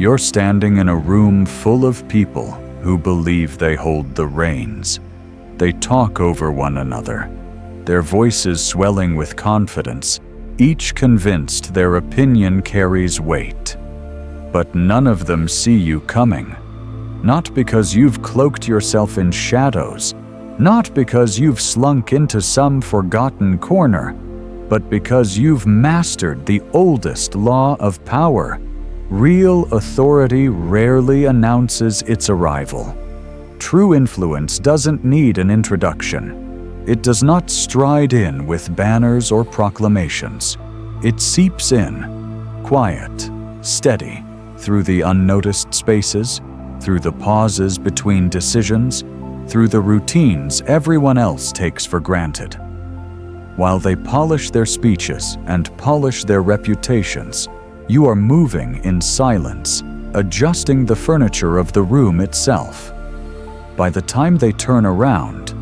You're standing in a room full of people who believe they hold the reins. They talk over one another, their voices swelling with confidence, each convinced their opinion carries weight. But none of them see you coming. Not because you've cloaked yourself in shadows, not because you've slunk into some forgotten corner, but because you've mastered the oldest law of power. Real authority rarely announces its arrival. True influence doesn't need an introduction. It does not stride in with banners or proclamations. It seeps in, quiet, steady, through the unnoticed spaces, through the pauses between decisions, through the routines everyone else takes for granted. While they polish their speeches and polish their reputations, you are moving in silence, adjusting the furniture of the room itself. By the time they turn around,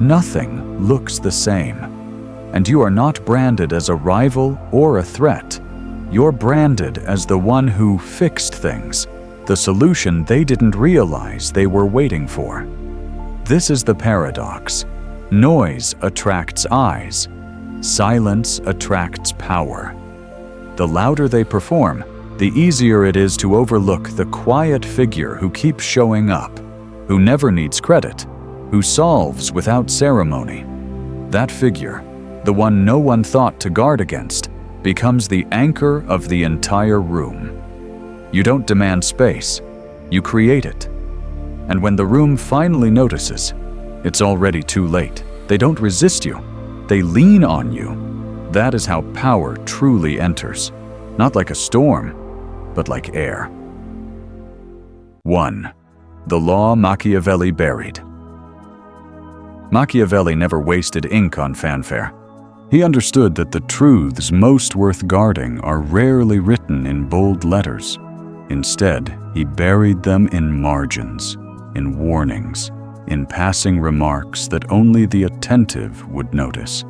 nothing looks the same. And you are not branded as a rival or a threat. You're branded as the one who fixed things, the solution they didn't realize they were waiting for. This is the paradox. Noise attracts eyes. Silence attracts power. The louder they perform, the easier it is to overlook the quiet figure who keeps showing up, who never needs credit, who solves without ceremony. That figure, the one no one thought to guard against, becomes the anchor of the entire room. You don't demand space, you create it. And when the room finally notices, it's already too late. They don't resist you, they lean on you. That is how power truly enters, not like a storm, but like air. 1. The Law Machiavelli Buried. Machiavelli never wasted ink on fanfare. He understood that the truths most worth guarding are rarely written in bold letters. Instead, he buried them in margins, in warnings, in passing remarks that only the attentive would notice.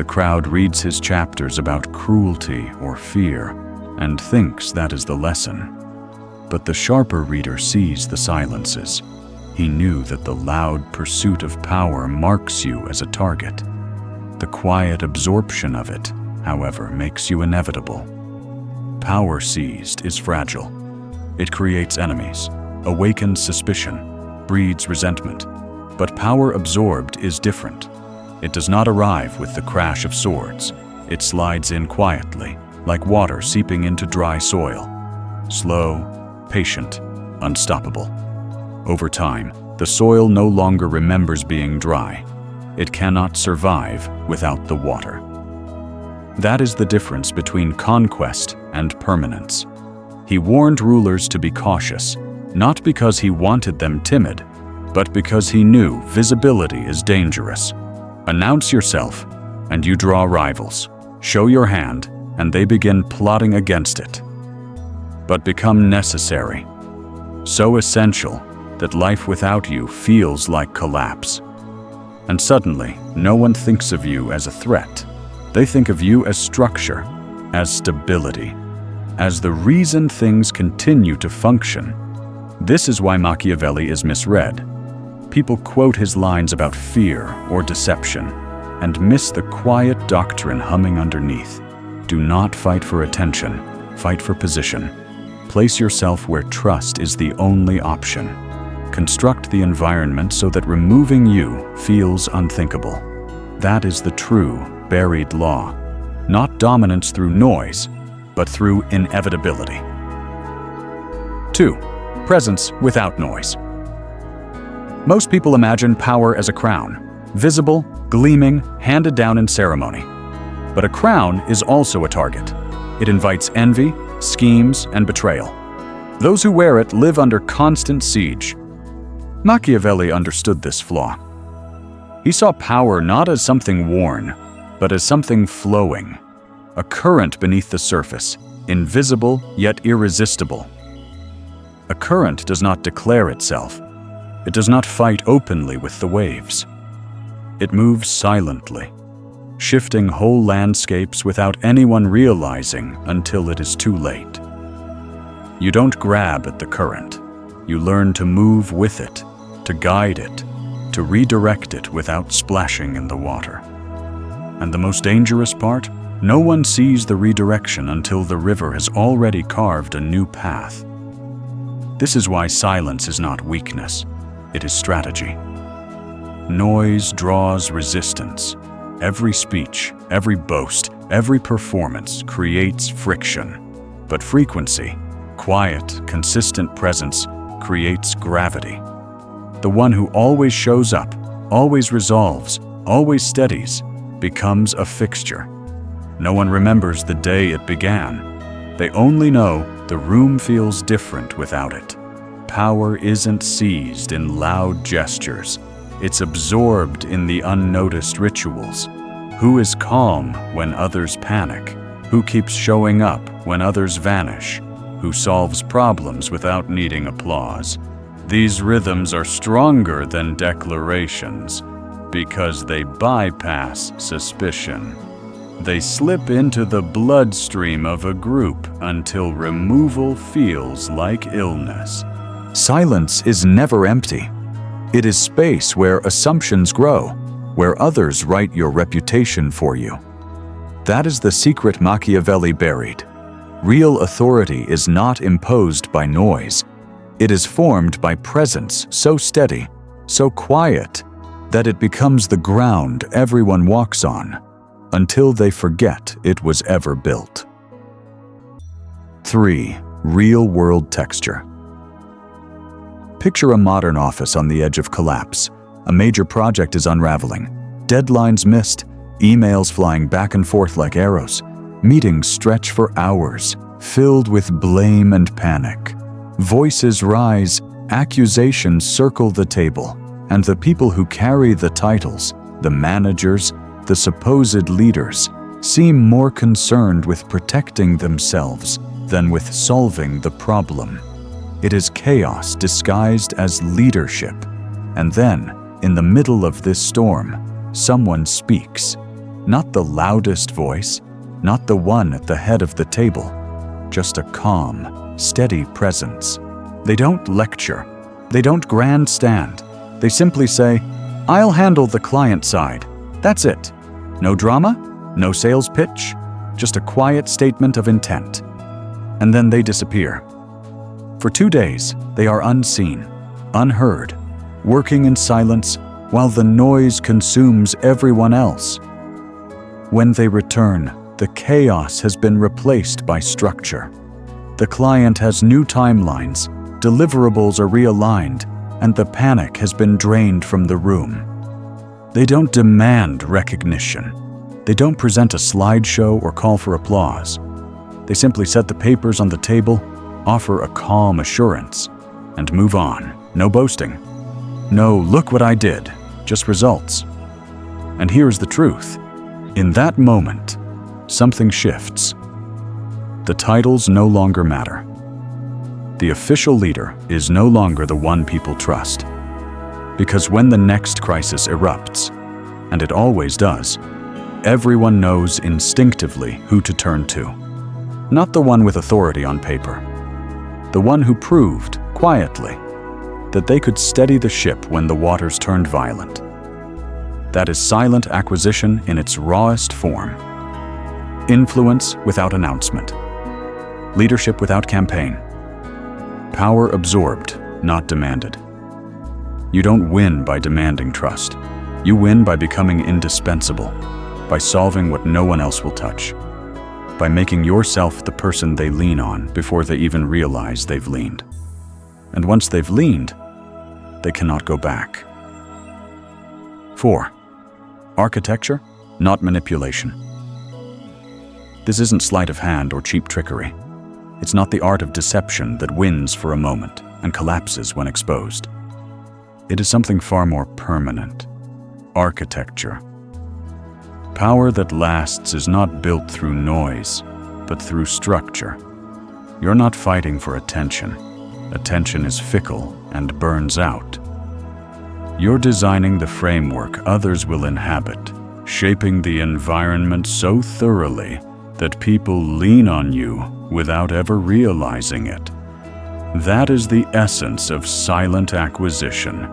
The crowd reads his chapters about cruelty or fear and thinks that is the lesson. But the sharper reader sees the silences. He knew that the loud pursuit of power marks you as a target. The quiet absorption of it, however, makes you inevitable. Power seized is fragile. It creates enemies, awakens suspicion, breeds resentment. But power absorbed is different. It does not arrive with the crash of swords. It slides in quietly, like water seeping into dry soil. Slow, patient, unstoppable. Over time, the soil no longer remembers being dry. It cannot survive without the water. That is the difference between conquest and permanence. He warned rulers to be cautious, not because he wanted them timid, but because he knew visibility is dangerous. Announce yourself, and you draw rivals. Show your hand, and they begin plotting against it. But become necessary, so essential that life without you feels like collapse. And suddenly, no one thinks of you as a threat. They think of you as structure, as stability, as the reason things continue to function. This is why Machiavelli is misread. People quote his lines about fear or deception and miss the quiet doctrine humming underneath. Do not fight for attention, fight for position. Place yourself where trust is the only option. Construct the environment so that removing you feels unthinkable. That is the true buried law. Not dominance through noise, but through inevitability. 2. Presence without noise. Most people imagine power as a crown, visible, gleaming, handed down in ceremony. But a crown is also a target. It invites envy, schemes, and betrayal. Those who wear it live under constant siege. Machiavelli understood this flaw. He saw power not as something worn, but as something flowing, a current beneath the surface, invisible yet irresistible. A current does not declare itself. It does not fight openly with the waves. It moves silently, shifting whole landscapes without anyone realizing until it is too late. You don't grab at the current. You learn to move with it, to guide it, to redirect it without splashing in the water. And the most dangerous part? No one sees the redirection until the river has already carved a new path. This is why silence is not weakness, it is strategy. Noise draws resistance. Every speech, every boast, every performance creates friction. But frequency, quiet, consistent presence, creates gravity. The one who always shows up, always resolves, always steadies, becomes a fixture. No one remembers the day it began. They only know the room feels different without it. Power isn't seized in loud gestures. It's absorbed in the unnoticed rituals. Who is calm when others panic? Who keeps showing up when others vanish? Who solves problems without needing applause? These rhythms are stronger than declarations because they bypass suspicion. They slip into the bloodstream of a group until removal feels like illness. Silence is never empty. It is space where assumptions grow, where others write your reputation for you. That is the secret Machiavelli buried. Real authority is not imposed by noise. It is formed by presence so steady, so quiet, that it becomes the ground everyone walks on, until they forget it was ever built. 3. Real-world texture. Picture a modern office on the edge of collapse. A major project is unraveling. Deadlines missed, emails flying back and forth like arrows. Meetings stretch for hours, filled with blame and panic. Voices rise, accusations circle the table, and the people who carry the titles, the managers, the supposed leaders, seem more concerned with protecting themselves than with solving the problem. It is chaos disguised as leadership. And then, in the middle of this storm, someone speaks. Not the loudest voice, not the one at the head of the table, just a calm, steady presence. They don't lecture. They don't grandstand. They simply say, "I'll handle the client side." That's it. No drama, no sales pitch, just a quiet statement of intent. And then they disappear. For 2 days, they are unseen, unheard, working in silence while the noise consumes everyone else. When they return, the chaos has been replaced by structure. The client has new timelines, deliverables are realigned, and the panic has been drained from the room. They don't demand recognition. They don't present a slideshow or call for applause. They simply set the papers on the table, offer a calm assurance, and move on. No boasting. No, "Look what I did," just results. And here's the truth. In that moment, something shifts. The titles no longer matter. The official leader is no longer the one people trust. Because when the next crisis erupts, and it always does, everyone knows instinctively who to turn to. Not the one with authority on paper. The one who proved, quietly, that they could steady the ship when the waters turned violent. That is silent acquisition in its rawest form. Influence without announcement. Leadership without campaign. Power absorbed, not demanded. You don't win by demanding trust. You win by becoming indispensable, by solving what no one else will touch, by making yourself the person they lean on before they even realize they've leaned. And once they've leaned, they cannot go back. 4. Architecture, not manipulation. This isn't sleight of hand or cheap trickery. It's not the art of deception that wins for a moment and collapses when exposed. It is something far more permanent. Architecture. Power that lasts is not built through noise, but through structure. You're not fighting for attention. Attention is fickle and burns out. You're designing the framework others will inhabit, shaping the environment so thoroughly that people lean on you without ever realizing it. That is the essence of silent acquisition.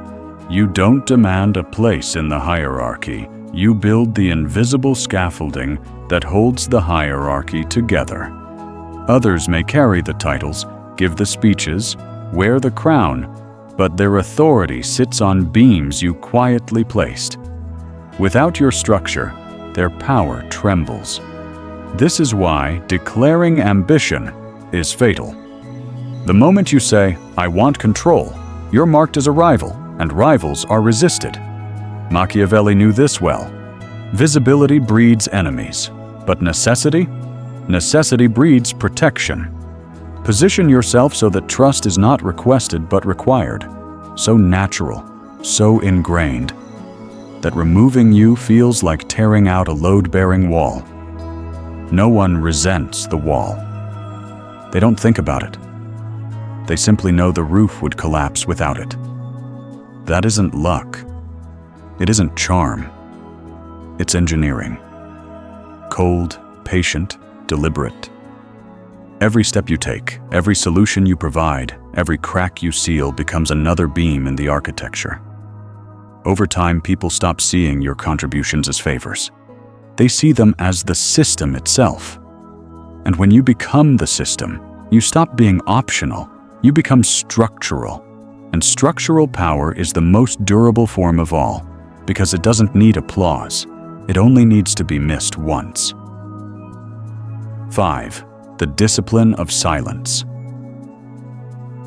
You don't demand a place in the hierarchy. You build the invisible scaffolding that holds the hierarchy together. Others may carry the titles, give the speeches, wear the crown, but their authority sits on beams you quietly placed. Without your structure, their power trembles. This is why declaring ambition is fatal. The moment you say, "I want control," you're marked as a rival, and rivals are resisted. Machiavelli knew this well. Visibility breeds enemies, but necessity breeds protection. Position yourself so that trust is not requested but required, so natural, so ingrained, that removing you feels like tearing out a load-bearing wall. No one resents the wall. They don't think about it. They simply know the roof would collapse without it. That isn't luck. It isn't charm. It's engineering. Cold, patient, deliberate. Every step you take, every solution you provide, every crack you seal becomes another beam in the architecture. Over time, people stop seeing your contributions as favors. They see them as the system itself. And when you become the system, you stop being optional. You become structural. And structural power is the most durable form of all, because it doesn't need applause. It only needs to be missed once. 5. The discipline of silence.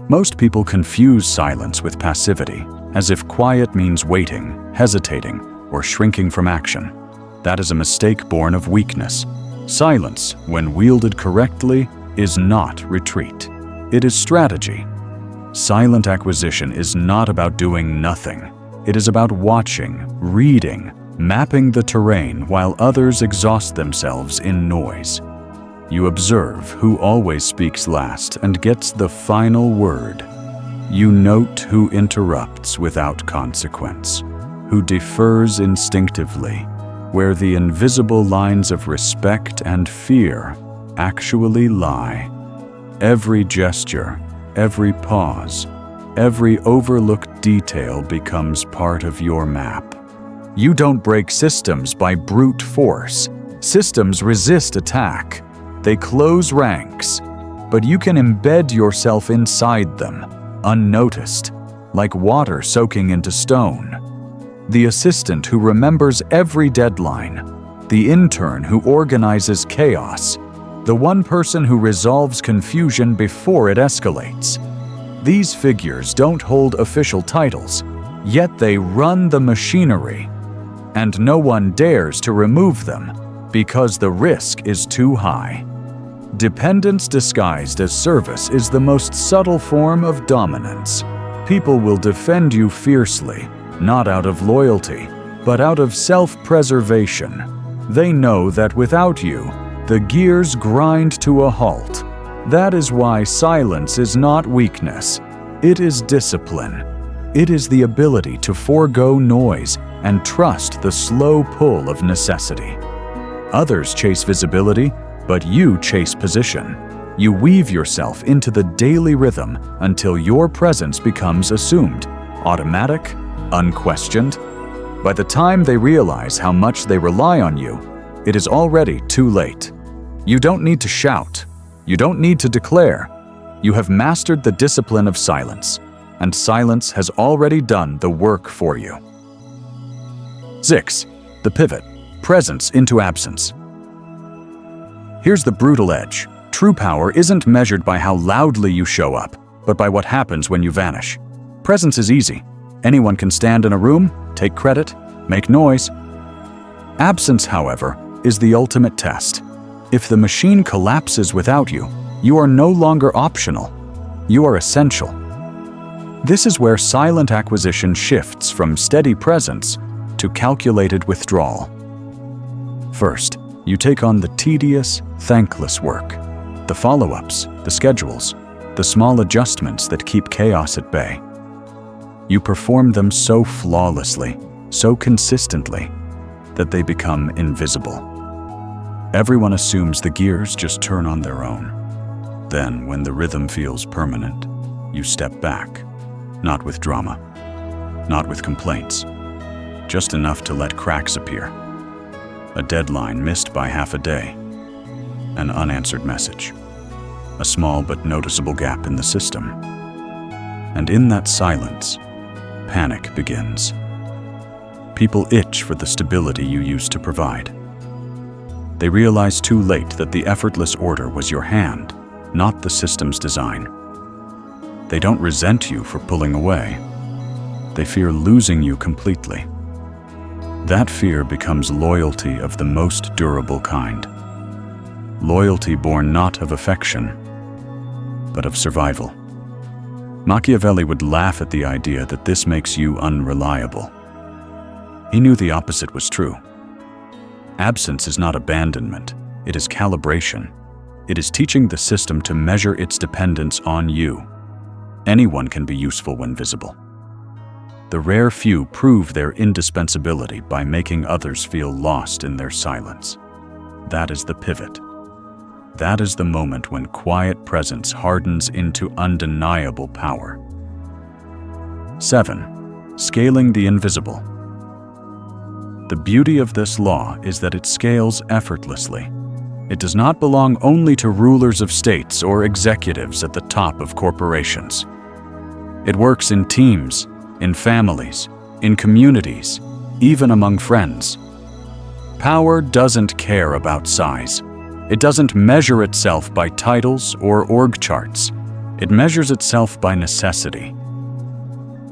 Most people confuse silence with passivity, as if quiet means waiting, hesitating, or shrinking from action. That is a mistake born of weakness. Silence, when wielded correctly, is not retreat. It is strategy. Silent acquisition is not about doing nothing. It is about watching, reading, mapping the terrain while others exhaust themselves in noise. You observe who always speaks last and gets the final word. You note who interrupts without consequence, who defers instinctively, where the invisible lines of respect and fear actually lie. Every gesture, every pause, every overlooked detail becomes part of your map. You don't break systems by brute force. Systems resist attack. They close ranks, but you can embed yourself inside them, unnoticed, like water soaking into stone. The assistant who remembers every deadline, the intern who organizes chaos, the one person who resolves confusion before it escalates. These figures don't hold official titles, yet they run the machinery, and no one dares to remove them because the risk is too high. Dependence disguised as service is the most subtle form of dominance. People will defend you fiercely, not out of loyalty, but out of self-preservation. They know that without you, the gears grind to a halt. That is why silence is not weakness. It is discipline. It is the ability to forego noise and trust the slow pull of necessity. Others chase visibility, but you chase position. You weave yourself into the daily rhythm until your presence becomes assumed, automatic, unquestioned. By the time they realize how much they rely on you, it is already too late. You don't need to shout. You don't need to declare. You have mastered the discipline of silence, and silence has already done the work for you. 6. The pivot, presence into absence. Here's the brutal edge. True power isn't measured by how loudly you show up, but by what happens when you vanish. Presence is easy. Anyone can stand in a room, take credit, make noise. Absence, however, is the ultimate test. If the machine collapses without you, you are no longer optional. You are essential. This is where silent acquisition shifts from steady presence to calculated withdrawal. First, you take on the tedious, thankless work, the follow-ups, the schedules, the small adjustments that keep chaos at bay. You perform them so flawlessly, so consistently, that they become invisible. Everyone assumes the gears just turn on their own. Then, when the rhythm feels permanent, you step back, not with drama, not with complaints, just enough to let cracks appear. A deadline missed by half a day, an unanswered message, a small but noticeable gap in the system. And in that silence, panic begins. People itch for the stability you used to provide. They realize too late that the effortless order was your hand, not the system's design. They don't resent you for pulling away. They fear losing you completely. That fear becomes loyalty of the most durable kind. Loyalty born not of affection, but of survival. Machiavelli would laugh at the idea that this makes you unreliable. He knew the opposite was true. Absence is not abandonment, it is calibration. It is teaching the system to measure its dependence on you. Anyone can be useful when visible. The rare few prove their indispensability by making others feel lost in their silence. That is the pivot. That is the moment when quiet presence hardens into undeniable power. 7. Scaling the invisible. The beauty of this law is that it scales effortlessly. It does not belong only to rulers of states or executives at the top of corporations. It works in teams, in families, in communities, even among friends. Power doesn't care about size. It doesn't measure itself by titles or org charts. It measures itself by necessity.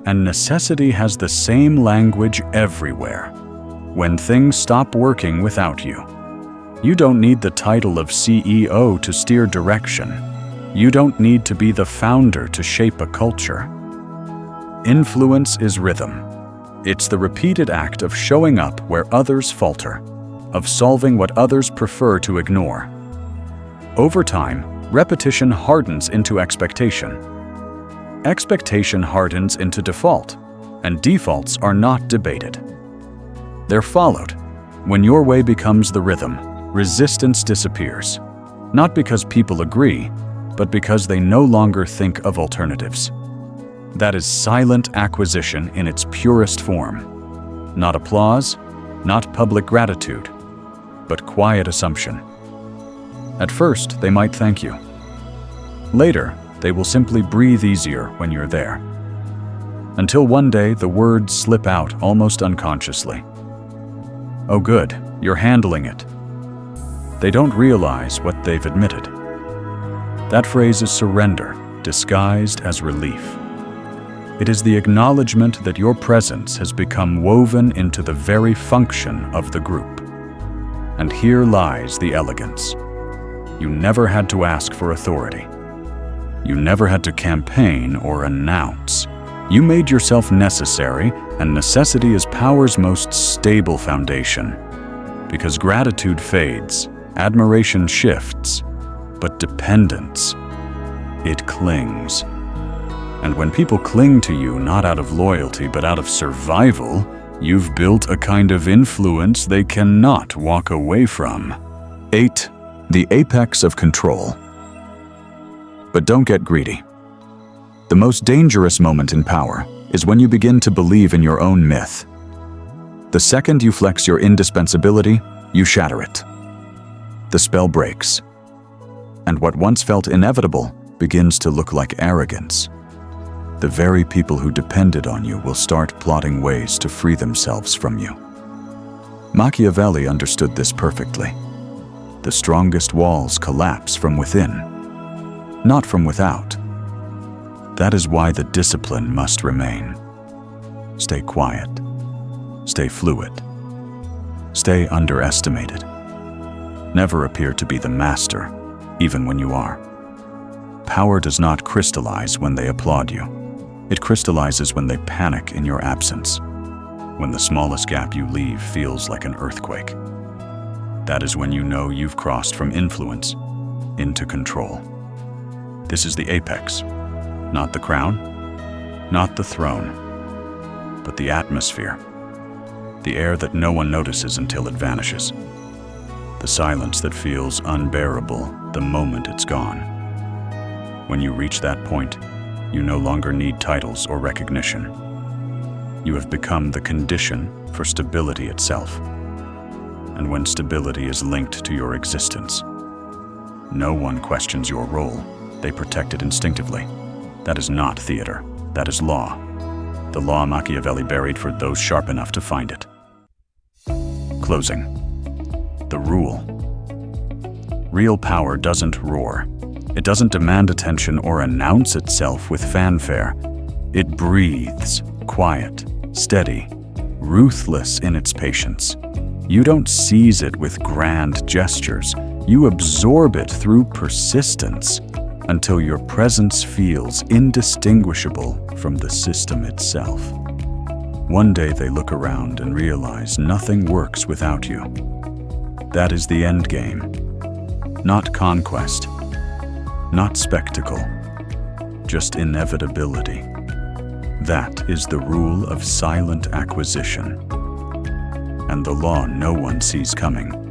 And necessity has the same language everywhere. When things stop working without you, you don't need the title of CEO to steer direction. You don't need to be the founder to shape a culture. Influence is rhythm. It's the repeated act of showing up where others falter, of solving what others prefer to ignore. Over time, repetition hardens into expectation. Expectation hardens into default, and defaults are not debated. They're followed. When your way becomes the rhythm, resistance disappears. Not because people agree, but because they no longer think of alternatives. That is silent acquisition in its purest form. Not applause, not public gratitude, but quiet assumption. At first, they might thank you. Later, they will simply breathe easier when you're there. Until one day, the words slip out almost unconsciously. Oh good, you're handling it. They don't realize what they've admitted. That phrase is surrender, disguised as relief. It is the acknowledgement that your presence has become woven into the very function of the group. And here lies the elegance. You never had to ask for authority. You never had to campaign or announce. You made yourself necessary, and necessity is power's most stable foundation. Because gratitude fades, admiration shifts, but dependence, it clings. And when people cling to you not out of loyalty but out of survival, you've built a kind of influence they cannot walk away from. 8. The apex of control. But don't get greedy. The most dangerous moment in power is when you begin to believe in your own myth. The second you flex your indispensability, you shatter it. The spell breaks, and what once felt inevitable begins to look like arrogance. The very people who depended on you will start plotting ways to free themselves from you. Machiavelli understood this perfectly. The strongest walls collapse from within, not from without. That is why the discipline must remain. Stay quiet. Stay fluid. Stay underestimated. Never appear to be the master, even when you are. Power does not crystallize when they applaud you. It crystallizes when they panic in your absence. When the smallest gap you leave feels like an earthquake. That is when you know you've crossed from influence into control. This is the apex. Not the crown, not the throne, but the atmosphere. The air that no one notices until it vanishes. The silence that feels unbearable the moment it's gone. When you reach that point, You no longer need titles or recognition. You have become the condition for stability itself. And when stability is linked to your existence, no one questions your role. They protect it instinctively. That is not theater. That is law. The Law Machiavelli Buried for those sharp enough to find it. Closing. The rule. Real power doesn't roar. It doesn't demand attention or announce itself with fanfare. It breathes, quiet, steady, ruthless in its patience. You don't seize it with grand gestures. You absorb it through persistence until your presence feels indistinguishable from the system itself. One day they look around and realize nothing works without you. That is the end game. Not conquest, not spectacle, just inevitability. That is the rule of silent acquisition, and the law no one sees coming.